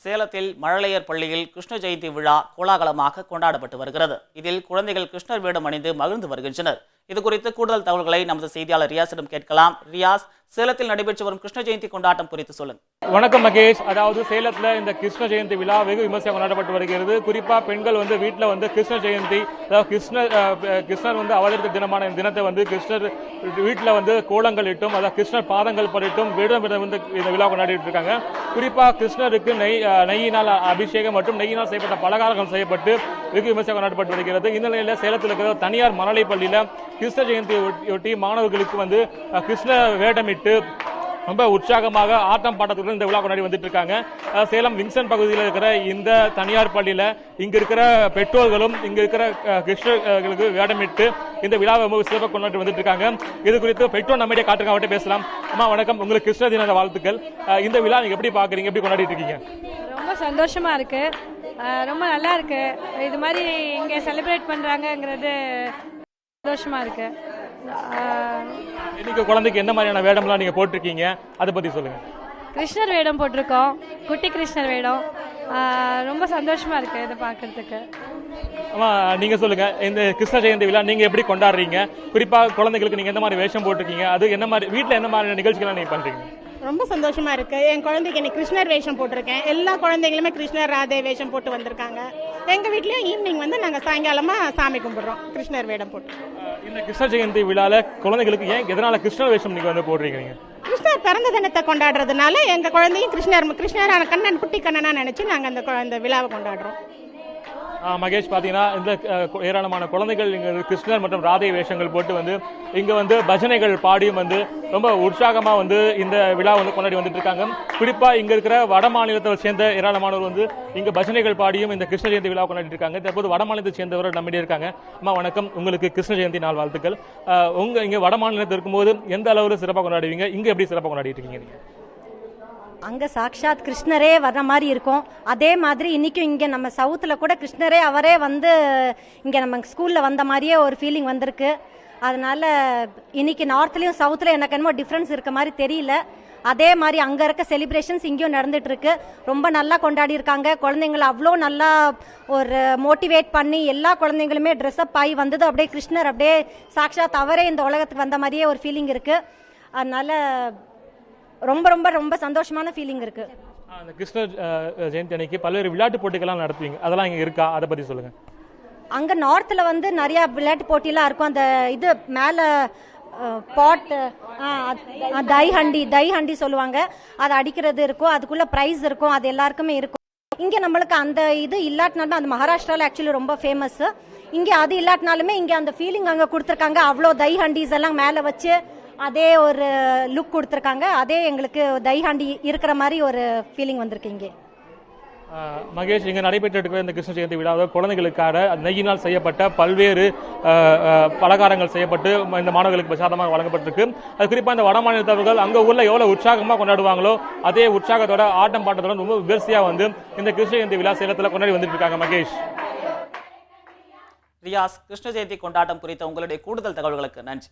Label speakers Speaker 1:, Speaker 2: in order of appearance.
Speaker 1: சேலத்தில் மழலையர் பள்ளியில் கிருஷ்ண ஜெயந்தி விழா கோலாகலமாக கொண்டாடப்பட்டு வருகிறது. இதில் குழந்தைகள் கிருஷ்ணர் வேடம் அணிந்து மகிழ்ந்து வருகின்றனர். இது குறித்து கூடுதல் தகவல்களை நமது செய்தியாளர் ரியாஸிடம் கேட்கலாம். ரியாஸ், சேலத்தில் நடைபெற்று வரும் கிருஷ்ண ஜெயந்தி கொண்டாட்டம் குறித்து சொல்லுங்க.
Speaker 2: வணக்கம் மகேஷ். அதாவது சேலத்தில் இந்த கிருஷ்ண ஜெயந்தி விழா வெகு விமர்சையாக கொண்டாடப்பட்டு வருகிறது. குறிப்பா பெண்கள் வீட்டில் கிருஷ்ண ஜெயந்தி, அதாவது கிருஷ்ணர் அவதரித்த தினமான இந்த தினத்தை கிருஷ்ணர் வீட்டில் கோலங்கள் இட்டும், அதாவது கிருஷ்ணர் பாதங்கள் படைட்டும் வேடம் இந்த விழா கொண்டாடிட்டு இருக்காங்க. குறிப்பா கிருஷ்ணருக்கு நெய்யினால் அபிஷேகம் மற்றும் நெய்யினால் செய்யப்பட்ட பலகாரங்கள் செய்யப்பட்டு வெகு விமர்சையாக கொண்டாடப்பட்டு வருகிறது. இந்த நிலையில் சேலத்தில் இருக்கிற தனியார் மழலை பள்ளியில் கிருஷ்ண ஜெயந்தியொட்டி மாணவர்களுக்கு கிருஷ்ண வேடமிட்டு ரொம்ப உற்சாகமாக ஆட்டம் பாட்டத்துடன் இந்த விழா கொண்டாடி வந்துட்டு இருக்காங்க. சேலம் வின்சன் பகுதியில் இருக்கிற இந்த தனியார் பள்ளியில இங்க இருக்கிற பெற்றோர்களும் இங்க இருக்கிற கிருஷ்ணர்களுக்கு வேடமிட்டு இந்த விழாவை ரொம்ப சிறப்பாக கொண்டாடி வந்துட்டு இருக்காங்க. இது குறித்து பெற்றோர் நம்மிடையே காட்டுங்க, அவர்கிட்ட பேசலாம். அம்மா வணக்கம், உங்களுக்கு கிருஷ்ண தின வாழ்த்துக்கள். இந்த விழா நீங்க எப்படி பாக்குறீங்க, எப்படி கொண்டாடிட்டு இருக்கீங்க?
Speaker 3: ரொம்ப சந்தோஷமா இருக்கு, ரொம்ப நல்லா இருக்கு. இது மாதிரி இங்க செலிப்ரேட் பண்றாங்கிறது சந்தோஷமா இருக்கு.
Speaker 2: இன்னைக்கு குழந்தைக்கு என்ன மாதிரியான வேடம்லாம் நீங்க போட்டிருக்கீங்க, அதை பத்தி சொல்லுங்க.
Speaker 3: கிருஷ்ணர் வேடம் போட்டிருக்கோம், குட்டி கிருஷ்ணர் வேடம். ரொம்ப சந்தோஷமா இருக்கு இதை பாக்குறதுக்கு.
Speaker 2: ஆமா, நீங்க சொல்லுங்க, இந்த கிருஷ்ண ஜெயந்தி விழா நீங்க எப்படி கொண்டாடுறீங்க? குறிப்பா குழந்தைகளுக்கு நீங்க எந்த மாதிரி வேஷம் போட்டிருக்கீங்க, அது என்ன மாதிரி வீட்டுல என்ன மாதிரியான நிகழ்ச்சிகள் நீங்க பண்றீங்க?
Speaker 4: ரொம்ப சந்தோஷமா இருக்கு. என் குழந்தைக்கு இன்னைக்கு கிருஷ்ணர் வேஷம் போட்டிருக்கேன். எல்லா குழந்தைகளுமே கிருஷ்ணர் ராதே வேஷம் போட்டு வந்திருக்காங்க. எங்க வீட்லயும் ஈவினிங் நாங்க சாயங்காலமா சாமி கும்பிடுறோம் கிருஷ்ணர் வேடம் போட்டு.
Speaker 2: இந்த கிருஷ்ண ஜெயந்தி விழால குழந்தைகளுக்கு எதனால கிருஷ்ணர் வேஷம் நீங்க போடுறீங்க?
Speaker 4: கிருஷ்ணர் பிறந்த தினத்தை கொண்டாடுறதுனால எங்க குழந்தையும் கிருஷ்ணரான கண்ணன், குட்டி கண்ணனா நினைச்சு நாங்க அந்த விழாவை கொண்டாடுறோம்.
Speaker 2: மகேஷ், பாத்தீங்கன்னா இந்த ஏராளமான குழந்தைகள் இங்க கிருஷ்ணர் மற்றும் ராதை வேஷங்கள் போட்டு இங்க பஜனைகள் பாடியும் ரொம்ப உற்சாகமா இந்த விழா கொண்டாடி வந்துட்டு இருக்காங்க. குறிப்பா இங்க இருக்கிற வட மாநிலத்தை சேர்ந்த ஏராளமானவர் இங்க பஜனைகள் பாடியும் இந்த கிருஷ்ண ஜெயந்தி விழா கொண்டாடி இருக்காங்க. தற்போது வட மாநிலத்தை சேர்ந்தவர் நம்மிடையே இருக்காங்க. அம்மா வணக்கம், உங்களுக்கு கிருஷ்ண ஜெயந்தி நாள் வாழ்த்துக்கள். இங்க வட மாநிலத்தில் இருக்கும்போது எந்த அளவுல சிறப்பாக கொண்டாடுவீங்க, இங்க எப்படி சிறப்பாக கொண்டாடிட்டு இருக்கீங்க?
Speaker 5: அங்கே சாக்ஷாத் கிருஷ்ணரே வர்ற மாதிரி இருக்கும். அதே மாதிரி இன்றைக்கும் இங்கே நம்ம சவுத்தில் கூட கிருஷ்ணரே அவரே இங்கே நம்ம ஸ்கூலில் வந்த மாதிரியே ஒரு ஃபீலிங் வந்திருக்கு. அதனால் இன்றைக்கி நார்த்லேயும் சவுத்தில் எனக்கு என்னமோ டிஃப்ரென்ஸ் இருக்க மாதிரி தெரியல. அதே மாதிரி அங்கே இருக்க செலிப்ரேஷன்ஸ் இங்கேயும் நடந்துகிட்ருக்கு. ரொம்ப நல்லா கொண்டாடி இருக்காங்க. குழந்தைங்களை அவ்வளோ நல்லா ஒரு மோட்டிவேட் பண்ணி எல்லா குழந்தைங்களுமே ட்ரெஸ்அப் ஆகி வந்தது அப்படியே கிருஷ்ணர் அப்படியே சாக்ஷாத் அவரே இந்த உலகத்துக்கு வந்த மாதிரியே ஒரு ஃபீலிங் இருக்குது. அதனால் ரொம்ப ரொம்ப ரொம்ப சந்தோஷமான ஃபீலிங் இருக்கு.
Speaker 2: அந்த கிருஷ்ணர் ஜெயந்தி அன்னைக்கு பல்வேறு விளையாட்டு போட்டிகள்லாம் நடத்துவீங்க, அதெல்லாம் இங்க இருக்கா, அதை பத்தி சொல்லுங்க.
Speaker 5: அங்க நார்த்ல நிறைய விளையாட்டு போட்டியெல்லாம் இருக்கும். அந்த இது மேல பாட் தை ஹண்டி சொல்லுவாங்க, அதை அடிக்கிறது இருக்கும், அதுக்குள்ள பிரைஸ் இருக்கும், அது எல்லாருக்குமே இருக்கும். இங்க நம்மளுக்கு அந்த இது இல்லாட்டினாலும் அந்த மகாராஷ்டிரால ஆக்சுவலி ரொம்ப ஃபேமஸ். இங்க அது இல்லாட்டினாலுமே இங்க அந்த ஃபீலிங் அங்க கொடுத்துருக்காங்க. அவ்வளோ தை ஹண்டிஸ் எல்லாம் மேல வச்சு அதே ஒரு லுக் கொடுத்துருக்காங்க. அதே எங்களுக்கு தைஹாண்டி இருக்கிற மாதிரி ஒரு ஃபீலிங் வந்திருக்கு இங்கே.
Speaker 2: மகேஷ், இங்கே நடைபெற்று இந்த கிருஷ்ண ஜெயந்தி விழாவில் குழந்தைகளுக்காக நெய்யினால் செய்யப்பட்ட பல்வேறு பலகாரங்கள் செய்யப்பட்டு இந்த மாணவர்களுக்கு பிரசாதமாக வழங்கப்பட்டிருக்கு. அது குறிப்பாக இந்த வட மாநிலத்தவர்கள் அங்கே ஊரில் எவ்வளோ உற்சாகமாக கொண்டாடுவாங்களோ அதே உற்சாகத்தோட ஆட்டம் பாட்டத்தோட ரொம்ப விமர்சையாக இந்த கிருஷ்ண ஜெயந்தி விழா சேலத்தில் கொண்டாடி வந்துட்டு இருக்காங்க. மகேஷ்,
Speaker 1: ரியாஸ், கிருஷ்ண ஜெயந்தி கொண்டாட்டம் குறித்த உங்களுடைய கூடுதல் தகவல்களுக்கு நன்றி.